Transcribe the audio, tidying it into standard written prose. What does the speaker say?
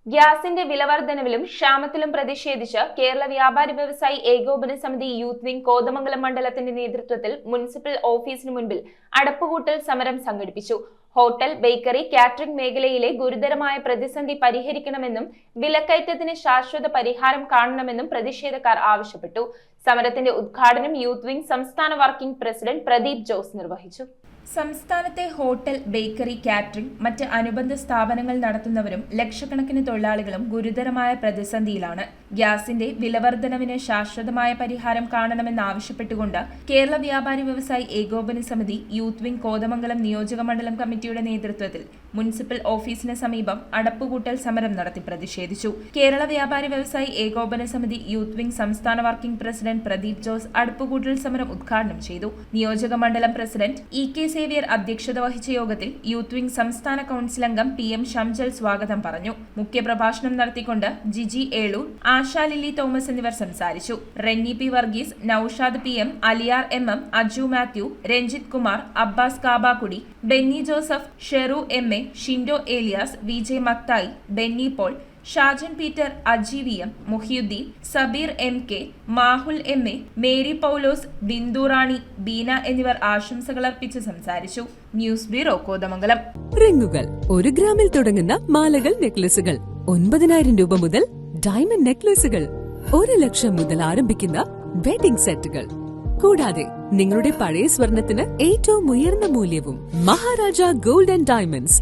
ഗ്യാസിന്റെ വിലവർദ്ധനവിലും ക്ഷാമത്തിലും പ്രതിഷേധിച്ച് കേരള വ്യാപാരി വ്യവസായി ഏകോപന സമിതി യൂത്ത് വിംഗ് കോതമംഗലം മണ്ഡലത്തിന്റെ നേതൃത്വത്തിൽ മുനിസിപ്പൽ ഓഫീസിന് മുൻപിൽ അടപ്പുകൂട്ടൽ സമരം സംഘടിപ്പിച്ചു. ഹോട്ടൽ, ബേക്കറി, കാറ്ററിംഗ് മേഖലയിലെ ഗുരുതരമായ പ്രതിസന്ധി പരിഹരിക്കണമെന്നും വിലക്കയറ്റത്തിന് ശാശ്വത പരിഹാരം കാണണമെന്നും പ്രതിഷേധക്കാർ ആവശ്യപ്പെട്ടു. സമരത്തിന്റെ ഉദ്ഘാടനം യൂത്ത് വിംഗ് സംസ്ഥാന വർക്കിംഗ് പ്രസിഡന്റ് പ്രദീപ് ജോസ് നിർവഹിച്ചു. സംസ്ഥാനത്തെ ഹോട്ടൽ, ബേക്കറി, കാറ്ററിംഗ്, മറ്റ് അനുബന്ധ സ്ഥാപനങ്ങൾ നടത്തുന്നവരും ലക്ഷക്കണക്കിന് തൊഴിലാളികളും ഗുരുതരമായ പ്രതിസന്ധിയിലാണ്. ഗ്യാസിന്റെ വിലവർദ്ധനവിന് ശാശ്വതമായ പരിഹാരം കാണണമെന്നാവശ്യപ്പെട്ടുകൊണ്ട് കേരള വ്യാപാരി വ്യവസായി ഏകോപന സമിതി യൂത്ത് വിംഗ് കോതമംഗലം നിയോജക മണ്ഡലം കമ്മിറ്റിയുടെ നേതൃത്വത്തിൽ മുനിസിപ്പൽ ഓഫീസിന് സമീപം അടപ്പുകൂട്ടൽ സമരം നടത്തി പ്രതിഷേധിച്ചു. കേരള വ്യാപാരി വ്യവസായി ഏകോപന സമിതി യൂത്ത് വിംഗ് സംസ്ഥാന വർക്കിംഗ് പ്രസിഡന്റ് പ്രദീപ് ജോസ് അടപ്പുകൂട്ടൽ സമരം ഉദ്ഘാടനം ചെയ്തു. നിയോജക മണ്ഡലം പ്രസിഡന്റ് ഇ.കെ. സേവ്യർ അധ്യക്ഷത വഹിച്ച യോഗത്തിൽ യൂത്ത് വിംഗ് സംസ്ഥാന കൌൺസിൽ അംഗം പി.എം. ഷംജൽ സ്വാഗതം പറഞ്ഞു. മുഖ്യപ്രഭാഷണം നടത്തിക്കൊണ്ട് ജിജി ഏളൂർ, ആശാ ലില്ലി തോമസ് എന്നിവർ സംസാരിച്ചു. റെന്നി പി. വർഗീസ്, നൌഷാദ് പി.എം., അലിയാർ എം.എം., അജു മാത്യു, രഞ്ജിത് കുമാർ, അബ്ബാസ് കാബാക്കുടി, ബെന്നി ജോസഫ്, ഷെറു എം.എ., ഷിൻഡോ ഏലിയാസ്, വിജയ് മക്തായി, ബെന്നി പോൾ, ഷാജൻ പീറ്റർ, അജി വി.എം., മുഹിയുദ്ദീൻ, സബീർ എം.കെ., മാഹുൽ എം.എ., മേരി പൗലോസ്, ബിന്ദു റാണി, ബീന എന്നിവർ ആശംസകൾ അർപ്പിച്ച് സംസാരിച്ചു. News bureau, Kothamangalam. റിങ്ങുകൾ 1 ഗ്രാമിൽ തുടങ്ങുന്ന മാലകൾ, നെക്ലസുകൾ 9,000 രൂപ മുതൽ ഡയമണ്ട് നെക്ലസുകൾ 1 ലക്ഷം മുതൽ ആരംഭിക്കുന്ന വെഡിംഗ് സെറ്റുകൾ, കൂടാതെ നിങ്ങളുടെ പഴയ സ്വർണത്തിന് ഏറ്റവും ഉയർന്ന മൂല്യവും മഹാരാജ ഗോൾഡ് ആൻഡ് ഡയമണ്ട്സ്